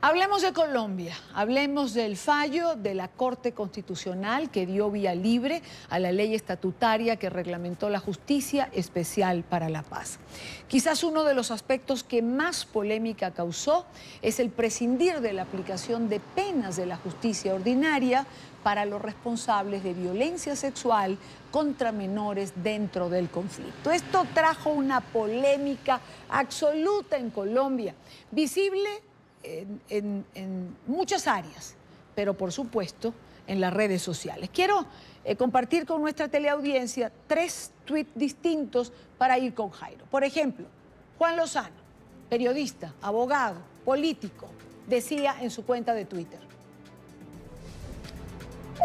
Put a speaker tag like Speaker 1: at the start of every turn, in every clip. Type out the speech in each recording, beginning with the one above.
Speaker 1: Hablemos de Colombia, hablemos del fallo de la Corte Constitucional que dio vía libre a la ley estatutaria que reglamentó la Justicia Especial para la Paz. Quizás uno de los aspectos que más polémica causó es el prescindir de la aplicación de penas de la justicia ordinaria para los responsables de violencia sexual contra menores dentro del conflicto. Esto trajo una polémica absoluta en Colombia, visible en muchas áreas, pero por supuesto en las redes sociales. Quiero compartir con nuestra teleaudiencia 3 tweets distintos para ir con Jairo. Por ejemplo, Juan Lozano, periodista, abogado, político, decía en su cuenta de Twitter: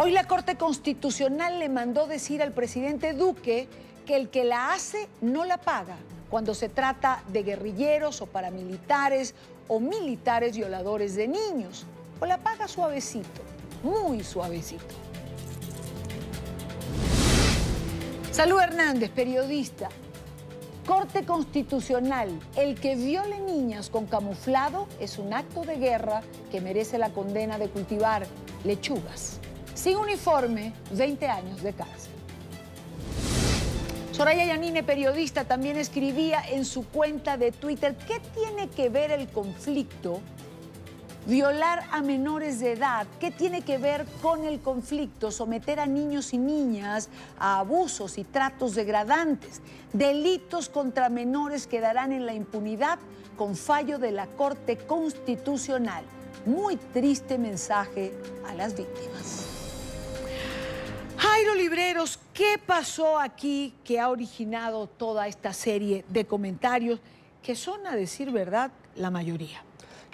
Speaker 1: hoy la Corte Constitucional le mandó decir al presidente Duque que el que la hace no la paga cuando se trata de guerrilleros o paramilitares o militares violadores de niños, o la paga suavecito, muy suavecito. Salud Hernández, periodista. Corte Constitucional: el que viole niñas con camuflado es un acto de guerra que merece la condena de cultivar lechugas. Sin uniforme, 20 años de cárcel. Soraya Yanine, periodista, también escribía en su cuenta de Twitter: ¿qué tiene que ver el conflicto? Violar a menores de edad, ¿qué tiene que ver con el conflicto? Someter a niños y niñas a abusos y tratos degradantes. Delitos contra menores quedarán en la impunidad con fallo de la Corte Constitucional. Muy triste mensaje a las víctimas. Jairo Libreros, ¿qué pasó aquí que ha originado toda esta serie de comentarios que son, a decir verdad, la mayoría?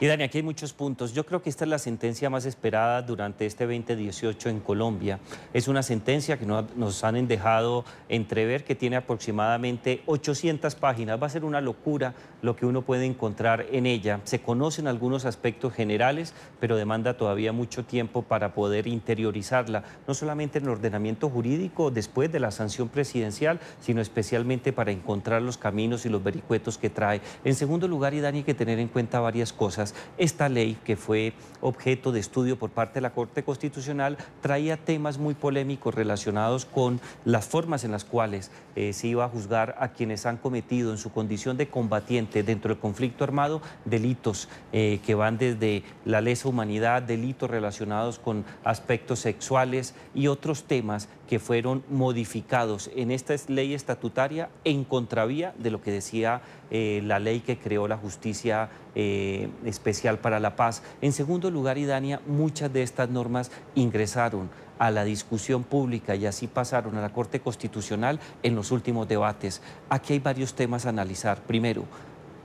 Speaker 2: Y Dani, aquí hay muchos puntos. Yo creo que esta es la sentencia más esperada durante este 2018 en Colombia. Es una sentencia que nos han dejado entrever que tiene aproximadamente 800 páginas. Va a ser una locura lo que uno puede encontrar en ella. Se conocen algunos aspectos generales, pero demanda todavía mucho tiempo para poder interiorizarla, no solamente en el ordenamiento jurídico después de la sanción presidencial, sino especialmente para encontrar los caminos y los vericuetos que trae. En segundo lugar, y Dani, hay que tener en cuenta varias cosas. Esta ley, que fue objeto de estudio por parte de la Corte Constitucional, traía temas muy polémicos relacionados con las formas en las cuales se iba a juzgar a quienes han cometido en su condición de combatiente dentro del conflicto armado delitos que van desde la lesa humanidad, delitos relacionados con aspectos sexuales y otros temas que fueron modificados en esta ley estatutaria en contravía de lo que decía la ley que creó la Justicia Especial para la Paz. En segundo lugar, y Dania, muchas de estas normas ingresaron a la discusión pública y así pasaron a la Corte Constitucional en los últimos debates. Aquí hay varios temas a analizar. Primero,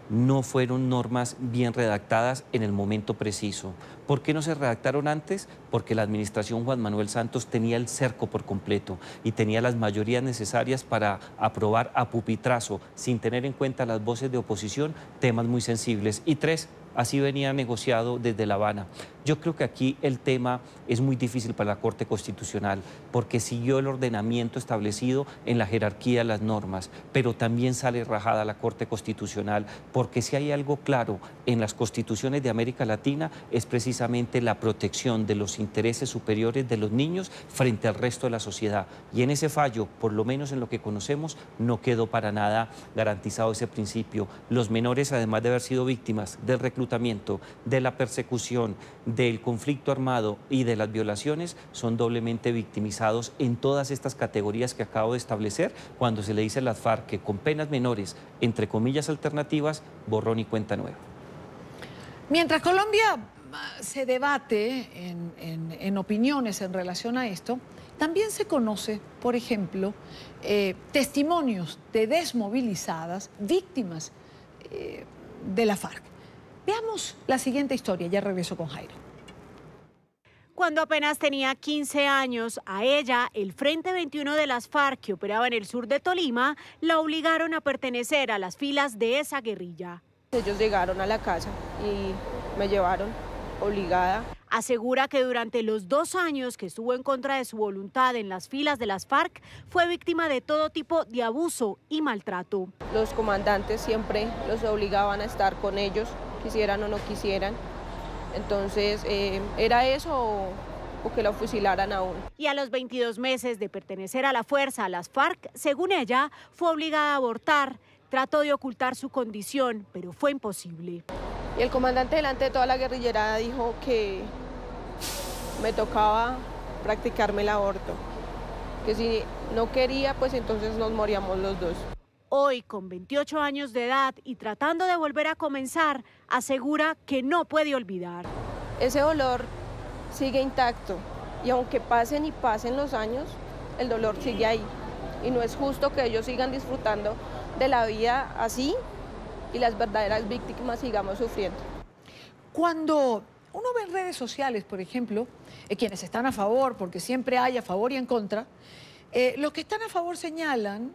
Speaker 2: no fueron normas bien redactadas en el momento preciso. ¿Por qué no se redactaron antes? Porque la administración Juan Manuel Santos tenía el cerco por completo y tenía las mayorías necesarias para aprobar a pupitrazo, sin tener en cuenta las voces de oposición, temas muy sensibles. Y 3, así venía negociado desde La Habana. Yo creo que aquí el tema es muy difícil para la Corte Constitucional porque siguió el ordenamiento establecido en la jerarquía de las normas, pero también sale rajada la Corte Constitucional porque si hay algo claro en las constituciones de América Latina es precisamente la protección de los intereses superiores de los niños frente al resto de la sociedad. Y en ese fallo, por lo menos en lo que conocemos, no quedó para nada garantizado ese principio. Los menores, además de haber sido víctimas del reclutamiento, de la persecución, del conflicto armado y de las violaciones, son doblemente victimizados en todas estas categorías que acabo de establecer cuando se le dice a las FARC que con penas menores, entre comillas alternativas, borrón y cuenta nueva.
Speaker 1: Mientras Colombia se debate en opiniones en relación a esto, también se conoce, por ejemplo, testimonios de desmovilizadas víctimas de la FARC. Veamos la siguiente historia, ya regreso con Jairo.
Speaker 3: Cuando apenas tenía 15 años, a ella, el Frente 21 de las FARC, que operaba en el sur de Tolima, la obligaron a pertenecer a las filas de esa guerrilla.
Speaker 4: Ellos llegaron a la casa y me llevaron obligada.
Speaker 3: Asegura que durante los 2 años que estuvo en contra de su voluntad en las filas de las FARC, fue víctima de todo tipo de abuso y maltrato.
Speaker 4: Los comandantes siempre los obligaban a estar con ellos, quisieran o no quisieran. Entonces, ¿era eso o que lo fusilaran aún?
Speaker 3: Y a los 22 meses de pertenecer a la fuerza, a las FARC, según ella, fue obligada a abortar. Trató de ocultar su condición, pero fue imposible.
Speaker 4: Y el comandante delante de toda la guerrillera dijo que me tocaba practicarme el aborto, que si no quería, pues entonces nos moríamos los dos.
Speaker 3: Hoy, con 28 años de edad y tratando de volver a comenzar, asegura que no puede olvidar.
Speaker 4: Ese dolor sigue intacto y aunque pasen y pasen los años, el dolor sigue ahí. Y no es justo que ellos sigan disfrutando de la vida así y las verdaderas víctimas sigamos sufriendo.
Speaker 1: Cuando uno ve en redes sociales, por ejemplo, quienes están a favor, porque siempre hay a favor y en contra, los que están a favor señalan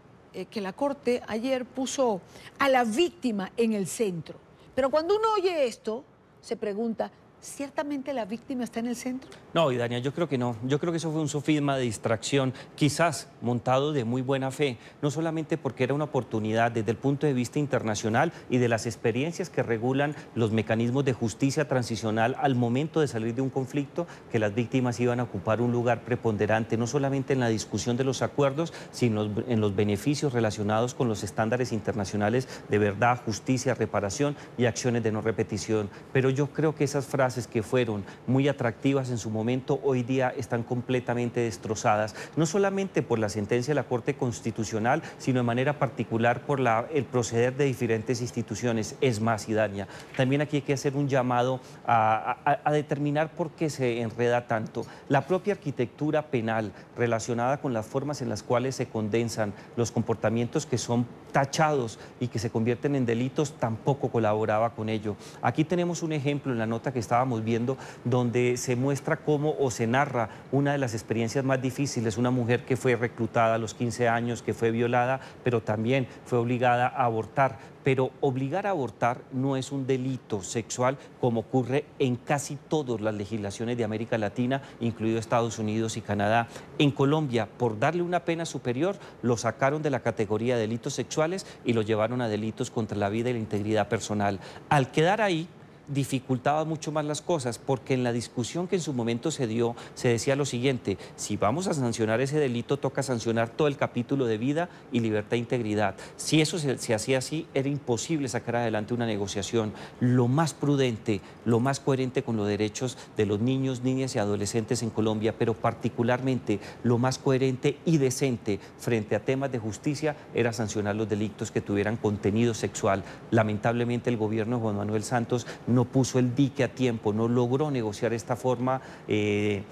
Speaker 1: que la Corte ayer puso a la víctima en el centro. Pero cuando uno oye esto, se pregunta, ¿ciertamente la víctima está en el centro?
Speaker 2: No, Idania, yo creo que no. Yo creo que eso fue un sofisma de distracción, quizás montado de muy buena fe, no solamente porque era una oportunidad desde el punto de vista internacional y de las experiencias que regulan los mecanismos de justicia transicional al momento de salir de un conflicto, que las víctimas iban a ocupar un lugar preponderante, no solamente en la discusión de los acuerdos, sino en los beneficios relacionados con los estándares internacionales de verdad, justicia, reparación y acciones de no repetición. Pero yo creo que esas frases que fueron muy atractivas en su momento, hoy día están completamente destrozadas, no solamente por la sentencia de la Corte Constitucional, sino de manera particular por el proceder de diferentes instituciones. Es más, Idania, también aquí hay que hacer un llamado a determinar por qué se enreda tanto. La propia arquitectura penal relacionada con las formas en las cuales se condensan los comportamientos que son tachados y que se convierten en delitos tampoco colaboraba con ello. Aquí tenemos un ejemplo en la nota que estábamos viendo donde se muestra cómo o se narra una de las experiencias más difíciles, una mujer que fue reclutada a los 15 años, que fue violada, pero también fue obligada a abortar. Pero obligar a abortar no es un delito sexual como ocurre en casi todas las legislaciones de América Latina, incluido Estados Unidos y Canadá. En Colombia, por darle una pena superior, lo sacaron de la categoría de delitos sexuales y lo llevaron a delitos contra la vida y la integridad personal. Al quedar ahí, dificultaba mucho más las cosas, porque en la discusión que en su momento se dio, se decía lo siguiente: si vamos a sancionar ese delito, toca sancionar todo el capítulo de vida y libertad e integridad. Si eso se hacía así, era imposible sacar adelante una negociación. Lo más prudente, lo más coherente con los derechos de los niños, niñas y adolescentes en Colombia, pero particularmente lo más coherente y decente frente a temas de justicia, era sancionar los delitos que tuvieran contenido sexual. Lamentablemente el gobierno de Juan Manuel Santos no puso el dique a tiempo, no logró negociar esta forma de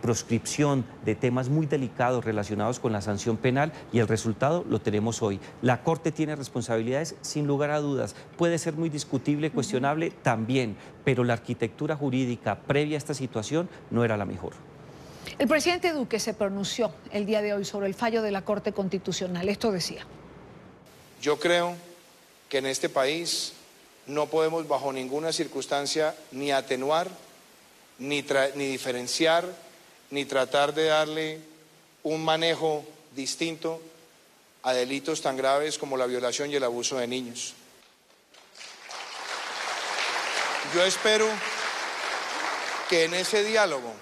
Speaker 2: proscripción de temas muy delicados relacionados con la sanción penal, y el resultado lo tenemos hoy. La Corte tiene responsabilidades sin lugar a dudas, puede ser muy discutible, cuestionable también, pero la arquitectura jurídica previa a esta situación no era la mejor.
Speaker 1: El presidente Duque se pronunció el día de hoy sobre el fallo de la Corte Constitucional. Esto decía:
Speaker 5: yo creo que en este país no podemos bajo ninguna circunstancia ni atenuar, ni diferenciar, ni tratar de darle un manejo distinto a delitos tan graves como la violación y el abuso de niños. Yo espero que en ese diálogo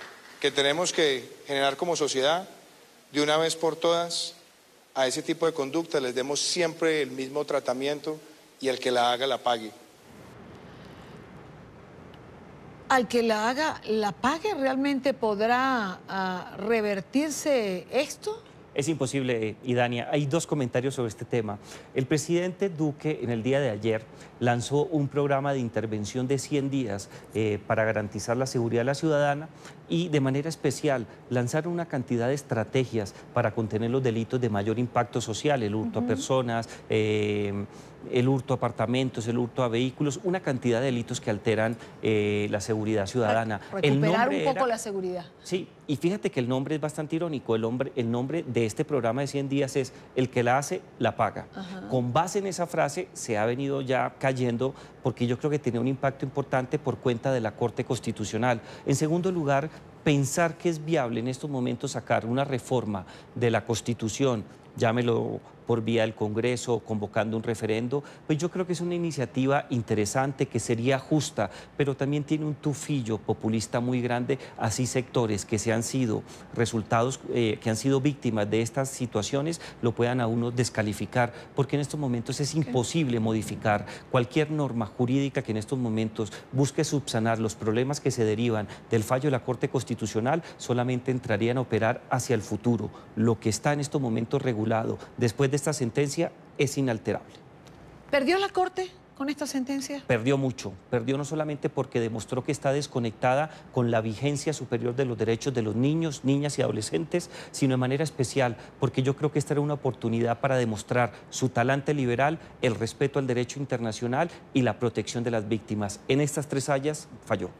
Speaker 5: que tenemos que generar como sociedad, de una vez por todas, a ese tipo de conducta les demos siempre el mismo tratamiento y el que la haga la pague.
Speaker 1: Al que la haga, la pague, ¿realmente podrá revertirse esto?
Speaker 2: Es imposible, Idania. Hay dos comentarios sobre este tema. El presidente Duque, en el día de ayer, lanzó un programa de intervención de 100 días para garantizar la seguridad de la ciudadana, y de manera especial lanzaron una cantidad de estrategias para contener los delitos de mayor impacto social, el hurto a personas, el hurto a apartamentos, el hurto a vehículos, una cantidad de delitos que alteran la seguridad ciudadana.
Speaker 1: Recuperar un poco la seguridad.
Speaker 2: Sí, y fíjate que el nombre es bastante irónico. El nombre de este programa de 100 días es "el que la hace, la paga". Con base en esa frase se ha venido ya cayendo, porque yo creo que tenía un impacto importante por cuenta de la Corte Constitucional. En segundo lugar, pensar que es viable en estos momentos sacar una reforma de la Constitución, llámelo por vía del Congreso, convocando un referendo, pues yo creo que es una iniciativa interesante, que sería justa, pero también tiene un tufillo populista muy grande, así sectores que se han sido resultados, que han sido víctimas de estas situaciones, lo puedan a uno descalificar, porque en estos momentos es imposible modificar cualquier norma jurídica que en estos momentos busque subsanar los problemas que se derivan del fallo de la Corte Constitucional, solamente entrarían a operar hacia el futuro. Lo que está en estos momentos regulado después de esta sentencia es inalterable.
Speaker 1: ¿Perdió la Corte con esta sentencia?
Speaker 2: Perdió mucho, perdió no solamente porque demostró que está desconectada con la vigencia superior de los derechos de los niños, niñas y adolescentes, sino de manera especial porque yo creo que esta era una oportunidad para demostrar su talante liberal, el respeto al derecho internacional y la protección de las víctimas. En estas tres áreas falló.